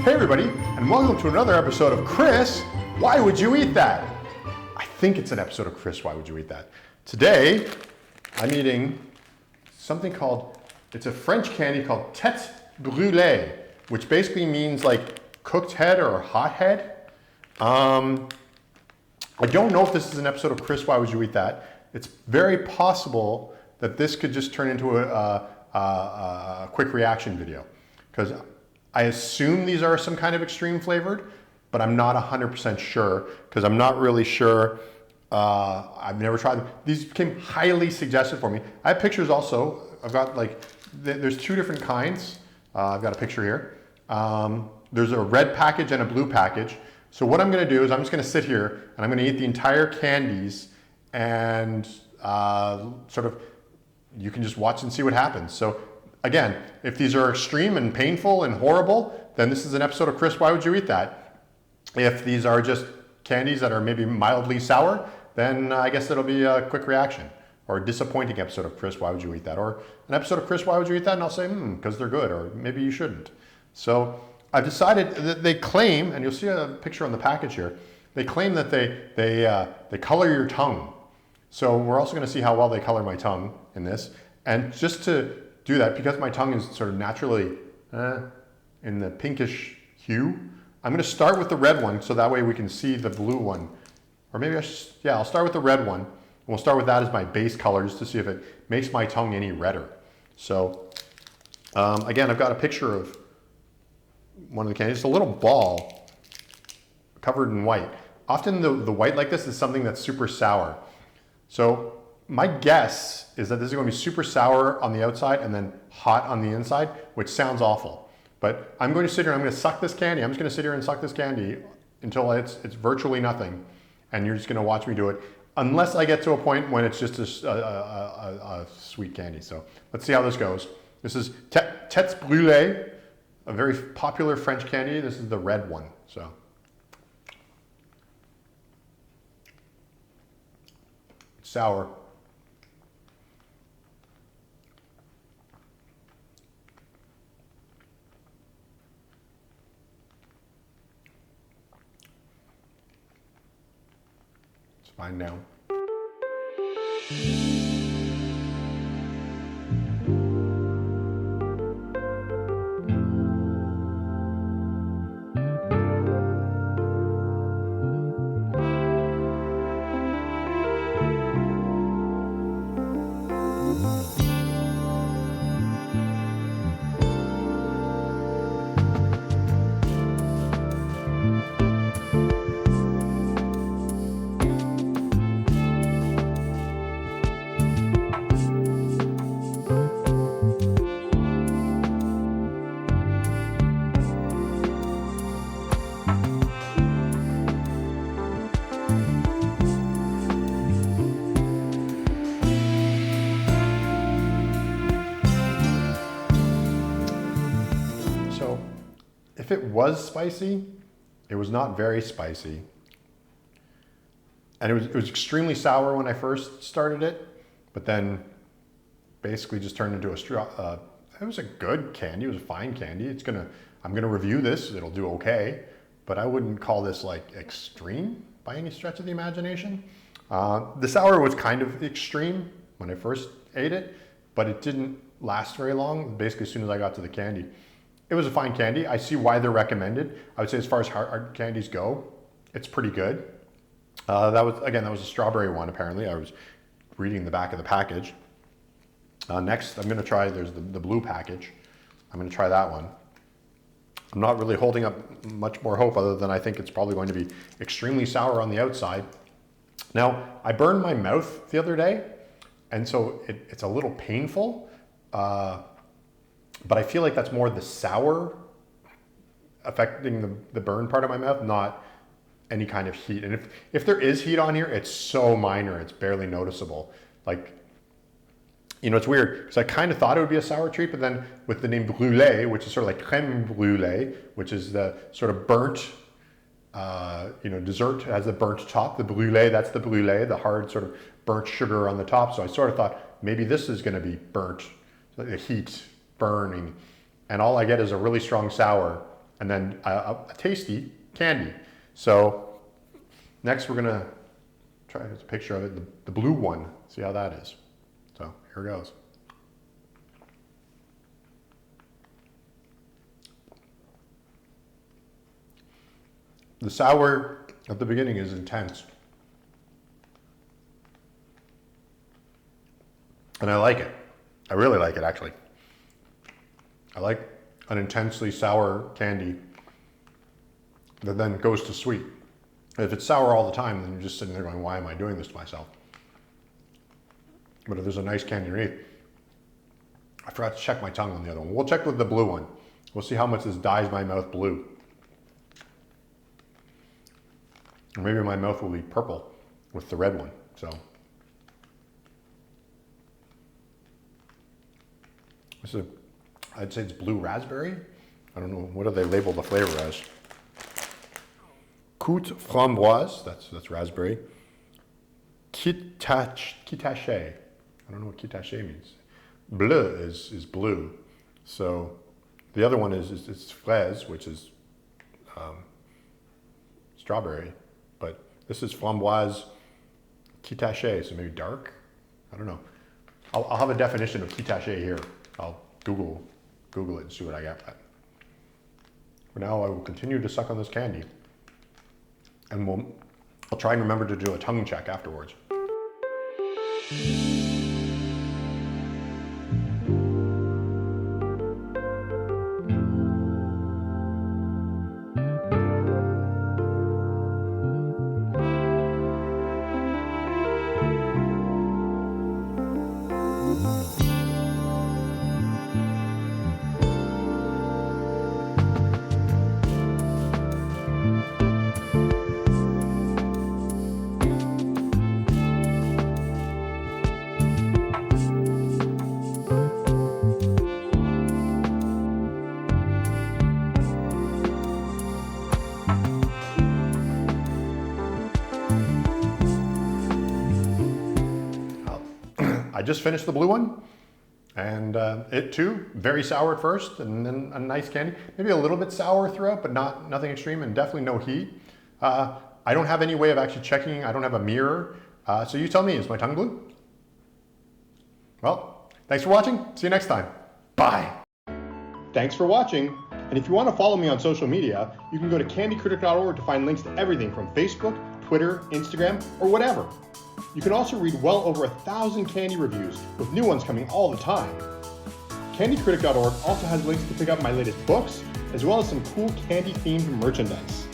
Hey everybody, and welcome to another episode of Chris, Why Would You Eat That? I think it's an episode of Chris, Why Would You Eat That? Today, I'm eating something called, it's a French candy called Têtes Brûlées, which basically means like cooked head or hot head. I don't know if this is an episode of Chris, Why Would You Eat That? It's very possible that this could just turn into a quick reaction video, because I assume these are some kind of extreme flavored, but I'm not 100% sure because I'm not really sure. I've never tried them. These became highly suggested for me. I have pictures also. I've got like, there's two different kinds. I've got a picture here. There's a red package and a blue package. So what I'm gonna do is I'm just gonna sit here and I'm gonna eat the entire candies and sort of, you can just watch and see what happens. So again, if these are extreme and painful and horrible, then this is an episode of Chris, Why Would You Eat That? If these are just candies that are maybe mildly sour, then I guess it'll be a quick reaction, or a disappointing episode of Chris, Why Would You Eat That? Or an episode of Chris, Why Would You Eat That? And I'll say, because they're good, or maybe you shouldn't. So I've decided that they claim, and you'll see a picture on the package here, they claim that they color your tongue. So we're also gonna see how well they color my tongue in this. And just to do that, because my tongue is sort of naturally in the pinkish hue, I'm gonna start with the red one so that way we can see the blue one. Or maybe I'll start with the red one. And we'll start with that as my base color just to see if it makes my tongue any redder. So again, I've got a picture of one of the candies. It's a little ball covered in white. Often the white like this is something that's super sour. So my guess is that this is going to be super sour on the outside and then hot on the inside, which sounds awful. But I'm going to sit here and I'm going to suck this candy. I'm just going to sit here and suck this candy until it's virtually nothing. And you're just going to watch me do it, unless I get to a point when it's just a sweet candy. So let's see how this goes. This is Têtes Brûlées, a very popular French candy. This is the red one. So it's sour. Fine now. If it was spicy, it was not very spicy. And it was extremely sour when I first started it, but then basically just turned into a straw. It was a good candy, it was a fine candy. I'm gonna review this, it'll do okay, but I wouldn't call this like extreme by any stretch of the imagination. The sour was kind of extreme when I first ate it, but it didn't last very long, basically as soon as I got to the candy. It was a fine candy. I see why they're recommended. I would say as far as hard candies go, it's pretty good. That was a strawberry one apparently. I was reading the back of the package. Next, I'm gonna try, there's the blue package. I'm gonna try that one. I'm not really holding up much more hope other than I think it's probably going to be extremely sour on the outside. Now, I burned my mouth the other day, and so it's a little painful. But I feel like that's more the sour affecting the burn part of my mouth, not any kind of heat. And if there is heat on here, it's so minor, it's barely noticeable. Like, You know, it's weird because I kind of thought it would be a sour treat, but then with the name brûlée, which is sort of like crème brûlée, which is the sort of burnt, you know, dessert has the burnt top. The brûlée, that's the brûlée, the hard sort of burnt sugar on the top. So I sort of thought maybe this is going to be burnt, like the heat, burning, and all I get is a really strong sour and then a tasty candy. So next we're going to try a picture of it, the blue one, see how that is. So here goes. The sour at the beginning is intense. And I like it. I really like it, actually. I like an intensely sour candy that then goes to sweet. If it's sour all the time, then you're just sitting there going, why am I doing this to myself? But if there's a nice candy underneath, I forgot to check my tongue on the other one. We'll check with the blue one. We'll see how much this dyes my mouth blue. Or maybe my mouth will be purple with the red one, so. This is, I'd say it's blue raspberry. I don't know, what do they label the flavor as? Côte framboise, that's raspberry. Kitache. I don't know what kitache means. Bleu is blue. So the other one is fraise, which is strawberry. But this is framboise kitache, so maybe dark? I don't know. I'll have a definition of kitache here. I'll Google it and see what I get. For now, I will continue to suck on this candy. And I'll try and remember to do a tongue check afterwards. I just finished the blue one, and it too, very sour at first, and then a nice candy. Maybe a little bit sour throughout, but nothing extreme, and definitely no heat. I don't have any way of actually checking. I don't have a mirror. So you tell me, is my tongue blue? Well, thanks for watching. See you next time. Bye. Thanks for watching. And if you want to follow me on social media, you can go to candycritic.org to find links to everything from Facebook, Twitter, Instagram, or whatever. You can also read well over 1,000 candy reviews, with new ones coming all the time. Candycritic.org also has links to pick up my latest books, as well as some cool candy-themed merchandise.